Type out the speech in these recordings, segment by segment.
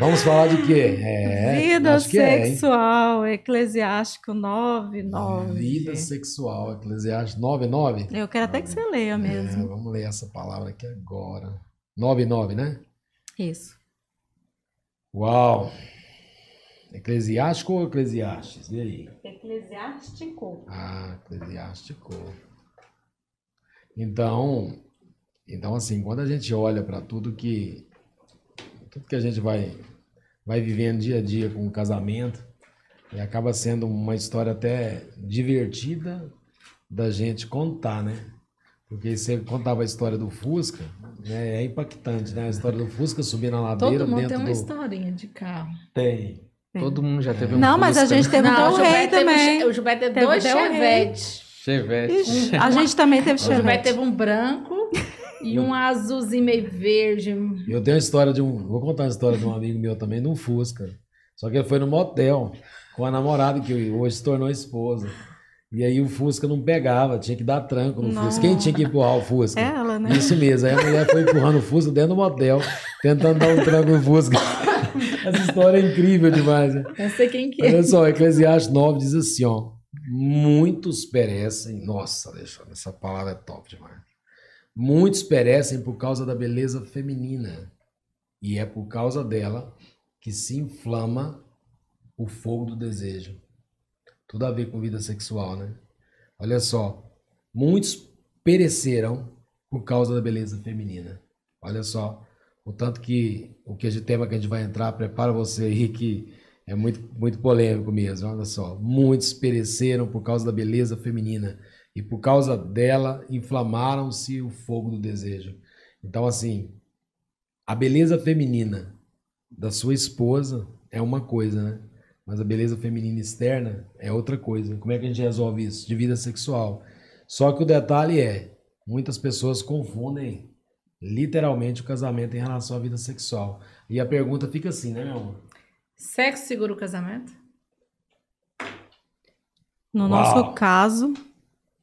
Vamos falar de quê? Vida Acho que hein? sexual, Eclesiástico 9:9. Vida sexual, Eclesiastes 9:9. Eu quero até que você leia mesmo. Vamos ler essa palavra aqui agora. 9:9, né? Isso. Uau! Eclesiástico ou Eclesiastes? E aí? Eclesiástico. Eclesiástico. Então assim, quando a gente olha para tudo que a gente vai vivendo dia a dia com o casamento, e acaba sendo uma história até divertida da gente contar, né? Porque você contava a história do Fusca, né? É impactante, né? A história do Fusca subir na ladeira Todo mundo tem dentro uma do... historinha de carro. Tem. Todo mundo já teve um Não, mas a Fusca, gente né? teve o Del o Rey Gilberto também. o Gilberto teve Teve dois o Del Rey. Chevette. Chevette. Ixi, a gente também teve O Gilberto Chevette. teve um branco e um azulzinho meio verde. Eu tenho a história de um... Vou contar a história de um amigo meu também, de um Fusca. Só que ele foi no motel com a namorada, que hoje se tornou esposa. E aí o Fusca não pegava, tinha que dar tranco no Não. Fusca. Quem tinha que empurrar o Fusca? Ela, né? Isso mesmo. Aí a mulher foi empurrando o Fusca dentro do motel, tentando dar um tranco no Fusca. Essa história é incrível demais, né? Não sei quem que é. Olha só, Eclesiastes 9 diz assim, ó. Muitos perecem... Nossa, Alexandre, essa palavra é top demais. Muitos perecem por causa da beleza feminina. E é por causa dela que se inflama o fogo do desejo. Tudo a ver com vida sexual, né? Olha só. Muitos pereceram por causa da beleza feminina. Olha só. O tanto que o tema que a gente vai entrar, prepara você aí que é muito, muito polêmico mesmo. Olha só. Muitos pereceram por causa da beleza feminina. E por causa dela, inflamaram-se o fogo do desejo. Então, assim, a beleza feminina da sua esposa é uma coisa, né? Mas a beleza feminina externa é outra coisa. Como é que a gente resolve isso? De vida sexual. Só que o detalhe é, muitas pessoas confundem literalmente o casamento em relação à vida sexual. E a pergunta fica assim, né, meu amor? Sexo segura o casamento? No Uau. nosso caso,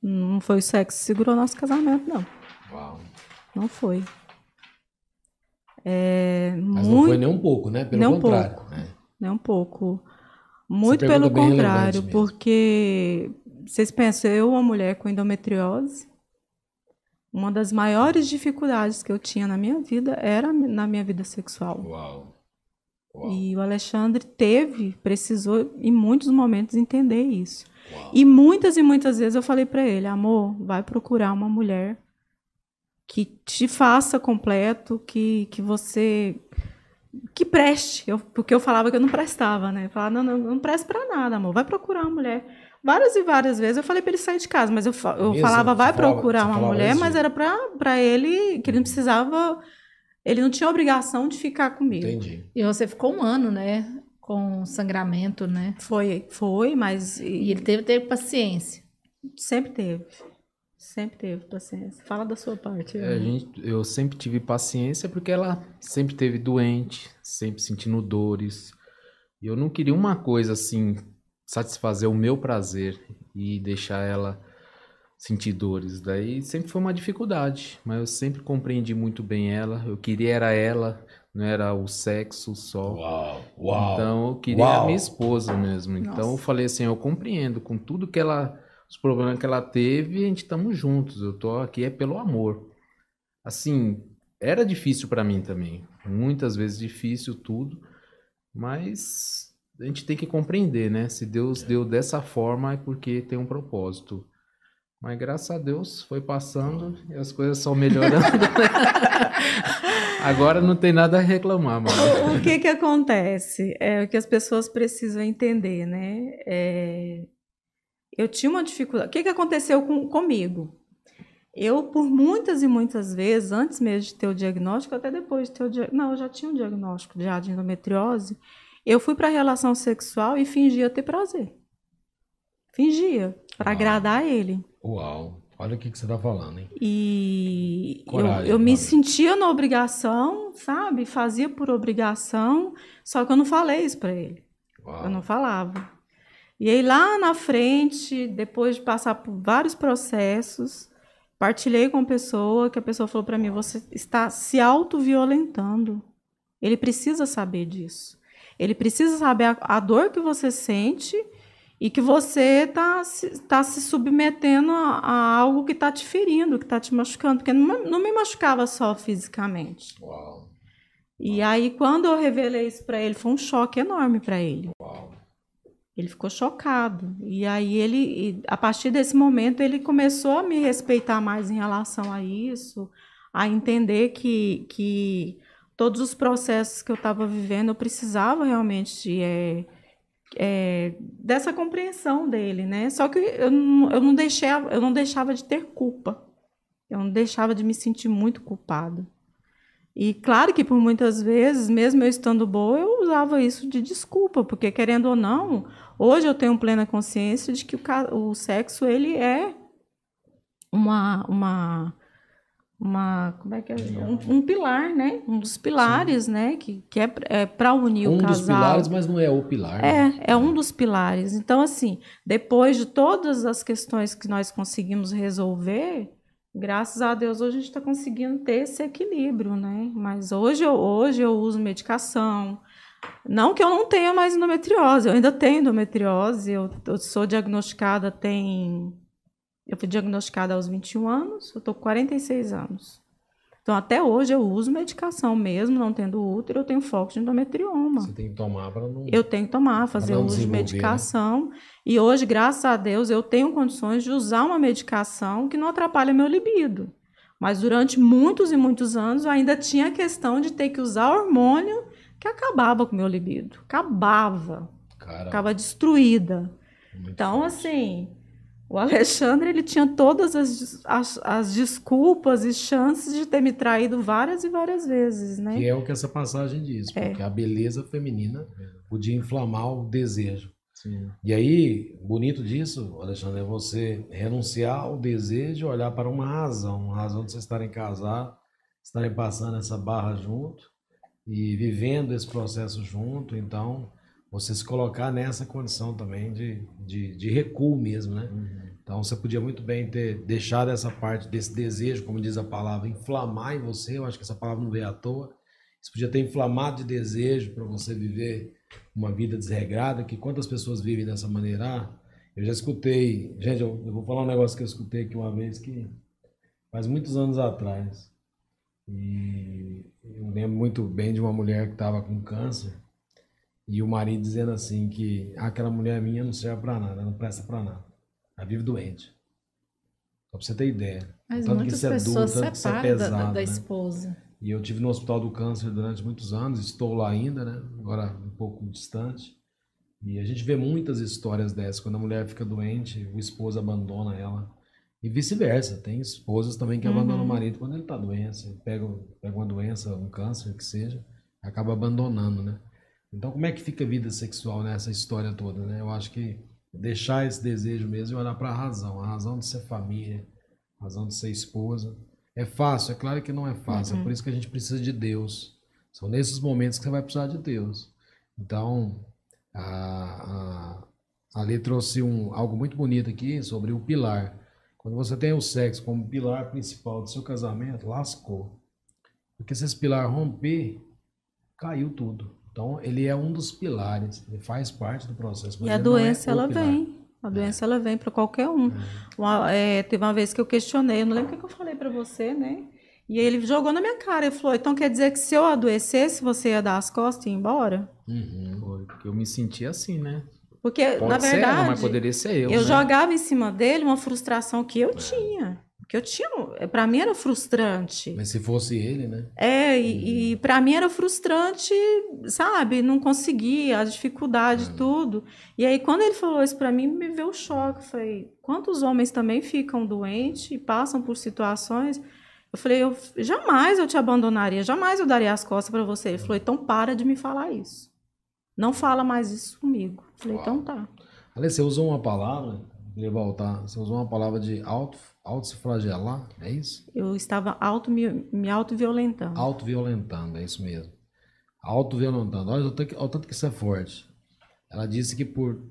não foi o sexo que segurou nosso casamento, não. Uau. Não foi. Mas não foi nem um pouco, né? Pelo Nem um contrário. pouco. Né? Nem um pouco. Muito pergunta pelo é bem contrário, relevante mesmo. porque vocês pensam, eu, uma mulher com endometriose, uma das maiores dificuldades que eu tinha na minha vida era na minha vida sexual. Uau. Uau. E o Alexandre precisou em muitos momentos entender isso. Uau. E muitas vezes eu falei para ele, amor, vai procurar uma mulher que te faça completo, que você... que preste, porque eu falava que eu não prestava, né? Eu falava, não presto para nada, amor, vai procurar uma mulher. Várias e várias vezes eu falei para ele sair de casa, mas eu falava, vai procurar uma mulher, mas era para ele, que ele não precisava, ele não tinha obrigação de ficar comigo. Entendi. E você ficou um ano, né? Com sangramento, né? Foi, mas... E ele teve paciência. Sempre teve paciência. Fala da sua parte. Eu sempre tive paciência porque ela sempre teve doente, sempre sentindo dores. E eu não queria uma coisa assim, satisfazer o meu prazer e deixar ela sentir dores. Daí sempre foi uma dificuldade, mas eu sempre compreendi muito bem ela. Eu queria era ela, não era o sexo só. Uau, uau. Então eu queria uau. a minha esposa mesmo. Então Nossa. eu falei assim, eu compreendo com tudo que ela... Os problemas que ela teve, a gente estamos juntos. Eu tô aqui é pelo amor. Assim, era difícil para mim também. Muitas vezes difícil tudo. Mas a gente tem que compreender, né? Se Deus deu dessa forma é porque tem um propósito. Mas graças a Deus foi passando e as coisas são melhorando. Agora não tem nada a reclamar, mano. O que acontece? É o que as pessoas precisam entender, né? Eu tinha uma dificuldade. O que aconteceu comigo? Eu, por muitas e muitas vezes, antes mesmo de ter o diagnóstico, até depois de ter o diagnóstico, não, eu já tinha um diagnóstico já de endometriose, eu fui para a relação sexual e fingia ter prazer. Fingia, para agradar ele. Uau. Olha o que você está falando, hein? E Coragem, eu me Fábio. sentia na obrigação, sabe? Fazia por obrigação, só que eu não falei isso para ele. Uau. Eu não falava. E aí lá na frente, depois de passar por vários processos, partilhei com a pessoa, que a pessoa falou para mim, você está se autoviolentando. Ele precisa saber disso. Ele precisa saber a dor que você sente e que você tá se submetendo a algo que está te ferindo, que está te machucando. Porque não me machucava só fisicamente. Uau. E aí, quando eu revelei isso para ele, foi um choque enorme para ele. Uau. Ele ficou chocado. E aí, a partir desse momento, ele começou a me respeitar mais em relação a isso, a entender que todos os processos que eu estava vivendo, eu precisava realmente dessa compreensão dele, né? Só que eu não deixava de ter culpa. Eu não deixava de me sentir muito culpada. E claro que por muitas vezes, mesmo eu estando boa, eu usava isso de desculpa, porque querendo ou não, hoje eu tenho plena consciência de que o sexo ele é como é que é? Um pilar, né? Um dos pilares, sim, né? Que é para unir o casal. Um dos pilares, mas não é o pilar. Né? É um dos pilares. Então, assim, depois de todas as questões que nós conseguimos resolver, graças a Deus, hoje a gente está conseguindo ter esse equilíbrio, né? Mas hoje eu uso medicação. Não que eu não tenha mais endometriose, eu ainda tenho endometriose. Eu sou diagnosticada Eu fui diagnosticada aos 21 anos, eu estou com 46 anos. Então, até hoje, eu uso medicação mesmo, não tendo útero, eu tenho foco de endometrioma. Você tem que tomar para não... Eu tenho que tomar, fazer uso de medicação. Né? E hoje, graças a Deus, eu tenho condições de usar uma medicação que não atrapalha meu libido. Mas durante muitos e muitos anos, eu ainda tinha a questão de ter que usar hormônio que acabava com o meu libido. Acabava. Caramba. Ficava destruída. Muito então, forte. Assim... O Alexandre, ele tinha todas as desculpas e chances de ter me traído várias e várias vezes, né? Que é o que essa passagem diz, porque a beleza feminina podia inflamar o desejo. Sim. E aí, bonito disso, Alexandre, é você renunciar ao desejo, olhar para uma razão de vocês estarem casados, estarem passando essa barra junto e vivendo esse processo junto, então... Você se colocar nessa condição também de recuo mesmo, né? Uhum. Então, você podia muito bem ter deixado essa parte desse desejo, como diz a palavra, inflamar em você. Eu acho que essa palavra não veio à toa. Você podia ter inflamado de desejo para você viver uma vida desregrada, que quantas pessoas vivem dessa maneira? Eu já escutei... Gente, eu vou falar um negócio que eu escutei aqui uma vez que faz muitos anos atrás. E eu lembro muito bem de uma mulher que estava com câncer. E o marido dizendo assim que aquela mulher minha não serve pra nada, não presta pra nada. Ela vive doente. Só pra você ter ideia. Mas tanto muitas que isso é pessoas duro, tanto que isso é da pesado, né? esposa. E eu tive no Hospital do Câncer durante muitos anos, estou lá ainda, né? Agora um pouco distante. E a gente vê muitas histórias dessas. Quando a mulher fica doente, o esposo abandona ela. E vice-versa. Tem esposas também que abandonam o marido quando ele tá doente. Pega uma doença, um câncer, que seja, acaba abandonando, né? Então, como é que fica a vida sexual nessa história toda, né? Eu acho que deixar esse desejo mesmo e olhar para a razão de ser família, a razão de ser esposa. É fácil? É claro que não é fácil, é por isso que a gente precisa de Deus. São nesses momentos que você vai precisar de Deus. Então, a Lê trouxe algo muito bonito aqui sobre o pilar. Quando você tem o sexo como pilar principal do seu casamento, lascou. Porque se esse pilar romper, caiu tudo. Então, ele é um dos pilares, ele faz parte do processo. Mas e a doença, ela vem. A doença, ela vem para qualquer um. Teve uma vez que eu questionei, eu não lembro o que eu falei para você, né? E ele jogou na minha cara, ele falou, então quer dizer que se eu adoecesse, você ia dar as costas e ir embora? Porque eu me sentia assim, né? Porque, na verdade, mas poderia ser eu, eu né? jogava em cima dele uma frustração que eu tinha. Que eu tinha, para mim era frustrante. Mas se fosse ele, né? E para mim era frustrante, sabe? Não conseguia, a dificuldade, tudo. E aí, quando ele falou isso para mim, me veio o choque. Eu falei, quantos homens também ficam doentes e passam por situações? Eu falei, jamais eu te abandonaria, jamais eu daria as costas para você. Ele falou, então para de me falar isso. Não fala mais isso comigo. Eu falei, então tá. Aliás, você usou uma palavra, queria voltar, você usou uma palavra de auto se flagelar, é isso? Eu estava me auto-violentando. Auto-violentando, é isso mesmo. Auto-violentando. Olha o tanto que isso é forte. Ela disse que por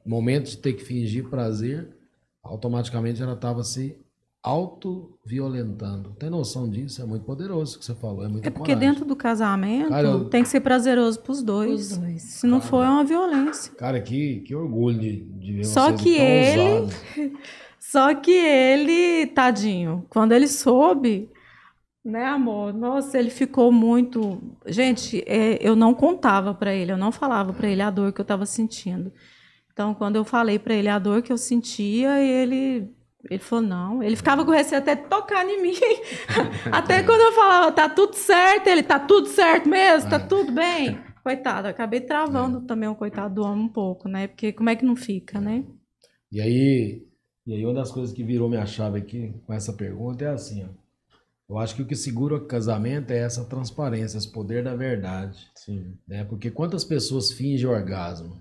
momento de ter que fingir prazer, automaticamente ela estava se autoviolentando. Tem noção disso? É muito poderoso o que você falou. É muito É porque dentro do casamento Cara, tem que ser prazeroso pros dois. Os dois. Se não for, é uma violência. Cara, que orgulho de ver Só vocês que tão ele- ousados. Só que ele, tadinho, quando ele soube, né, amor? Nossa, ele ficou muito. Gente, eu não contava pra ele, eu não falava pra ele a dor que eu estava sentindo. Então, quando eu falei pra ele a dor que eu sentia, ele falou não. Ele ficava com receio até de tocar em mim. Até quando eu falava, tá tudo certo, ele tá tudo certo mesmo, tá tudo bem. Coitado, acabei travando também o coitado do homem um pouco, né? Porque como é que não fica, né? E aí uma das coisas que virou minha chave aqui com essa pergunta é assim, ó. Eu acho que o que segura o casamento é essa transparência, esse poder da verdade, Sim. né? Porque quantas pessoas fingem orgasmo?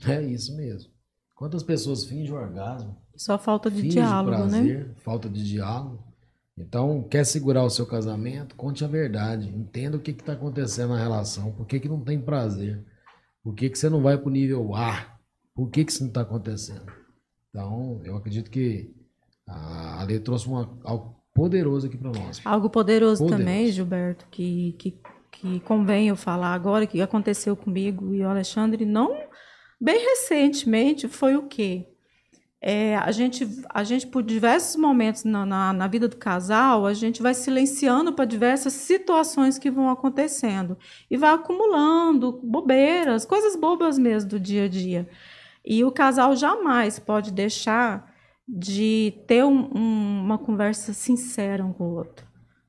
É isso mesmo. Quantas pessoas fingem orgasmo? Só falta de Finge diálogo, né? prazer, falta de diálogo. Então, quer segurar o seu casamento? Conte a verdade. Entenda o que está acontecendo na relação. Por que não tem prazer? Por que você não vai para o nível A? Por que isso não está acontecendo? Então, eu acredito que a Lê trouxe algo poderoso aqui para nós. Algo poderoso, Poderoso. também, Gilberto, que convém eu falar agora, que aconteceu comigo e o Alexandre, não bem recentemente, foi o quê? A gente, por diversos momentos na vida do casal, a gente vai silenciando para diversas situações que vão acontecendo. E vai acumulando bobeiras, coisas bobas mesmo do dia a dia. E o casal jamais pode deixar de ter uma conversa sincera um com o outro.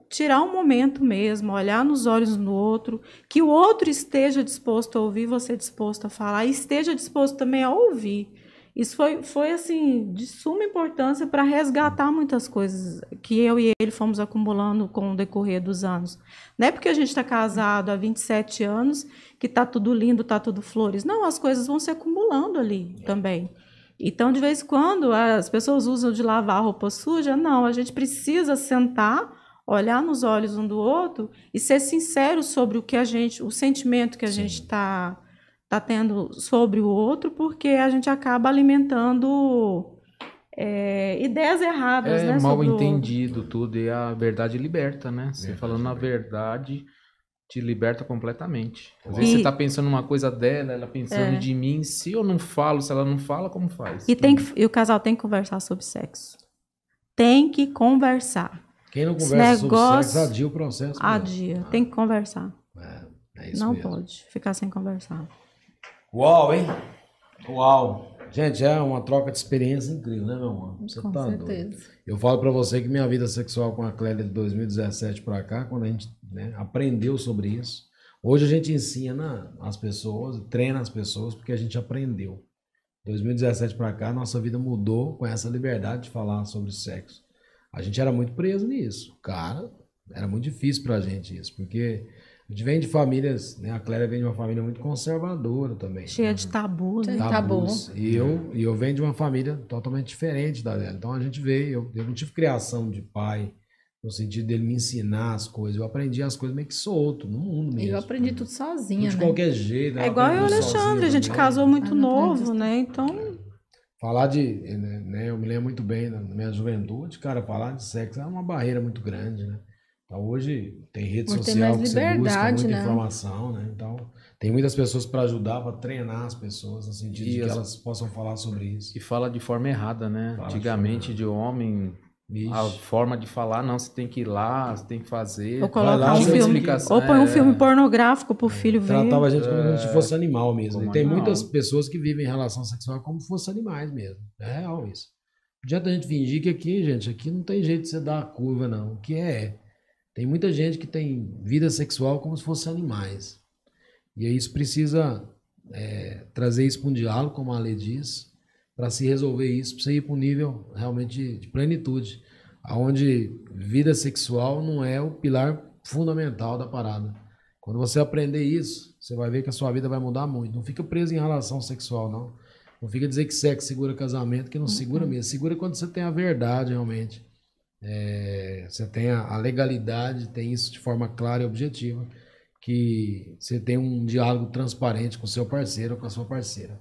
Tirar um momento mesmo, olhar nos olhos no outro, que o outro esteja disposto a ouvir, você disposto a falar, e esteja disposto também a ouvir. Isso foi assim, de suma importância para resgatar muitas coisas que eu e ele fomos acumulando com o decorrer dos anos. Não é porque a gente está casado há 27 anos que está tudo lindo, está tudo flores. Não, as coisas vão se acumulando ali também. Então, de vez em quando, as pessoas usam de lavar roupa suja. Não, a gente precisa sentar, olhar nos olhos um do outro e ser sincero sobre o sentimento que a gente está tendo sobre o outro, porque a gente acaba alimentando ideias erradas, né? Mal sobre o outro. entendido tudo, e a verdade liberta, né? Você falando a verdade te liberta completamente. Às vezes você tá pensando uma coisa dela, ela pensando de mim. Se eu não falo, se ela não fala, como faz? E o casal tem que conversar sobre sexo. Tem que conversar. Quem não Esse conversa negócio sobre sexo, adia o processo. mesmo. Adia. Tem que conversar. É isso Não mesmo. pode ficar sem conversar. Uau, hein? Uau. Gente, é uma troca de experiência incrível, né, meu amor? Você Com tá certeza. doido. Eu falo pra você que minha vida sexual com a Clélia de 2017 pra cá, quando a gente aprendeu sobre isso. Hoje a gente ensina as pessoas, treina as pessoas, porque a gente aprendeu. 2017 pra cá, nossa vida mudou com essa liberdade de falar sobre sexo. A gente era muito preso nisso. Cara, era muito difícil pra gente isso, porque a gente vem de famílias, né? A Clélia vem de uma família muito conservadora também. Cheia de tabu, né? Tabus. E eu venho de uma família totalmente diferente da dela. Então a gente veio, eu não tive criação de pai, no sentido dele me ensinar as coisas. Eu aprendi as coisas meio que solto, no mundo mesmo. Eu aprendi tudo sozinha, de né? qualquer jeito. É igual eu e o aprendi sozinho Alexandre, a gente também. casou muito não novo, aprendi. né? Então, Falar de, né, eu me lembro muito bem na minha juventude, cara, falar de sexo era uma barreira muito grande, né? Então hoje tem rede Hoje tem social mais que você busca liberdade, muita né? informação, né? Então tem muitas pessoas para ajudar, para treinar as pessoas, no sentido de E que as- elas possam falar sobre isso. E fala de forma errada, né? Fala de Antigamente, forma de homem, Vixe. a forma de falar, não, você tem que ir lá, você tem que fazer. ou colocar lá, um você filme, explicação, ou põe um é. filme pornográfico pro filho ver. Tratava a gente como se a gente fosse animal mesmo. como E tem animal. muitas pessoas que vivem relação sexual como se fossem animais mesmo. É real isso. Não adianta a gente fingir que aqui, gente, aqui não tem jeito de você dar a curva, não. O que é? Tem muita gente que tem vida sexual como se fossem animais. E aí isso precisa trazer isso para um diálogo, como a Lê diz, para se resolver isso, para você ir para um nível realmente de plenitude, onde vida sexual não é o pilar fundamental da parada. Quando você aprender isso, você vai ver que a sua vida vai mudar muito. Não fica preso em relação sexual, não. Não fica dizer que sexo segura casamento, que não segura mesmo. Segura quando você tem a verdade, realmente. Você tem a legalidade, tem isso de forma clara e objetiva, que você tem um diálogo transparente com o seu parceiro ou com a sua parceira.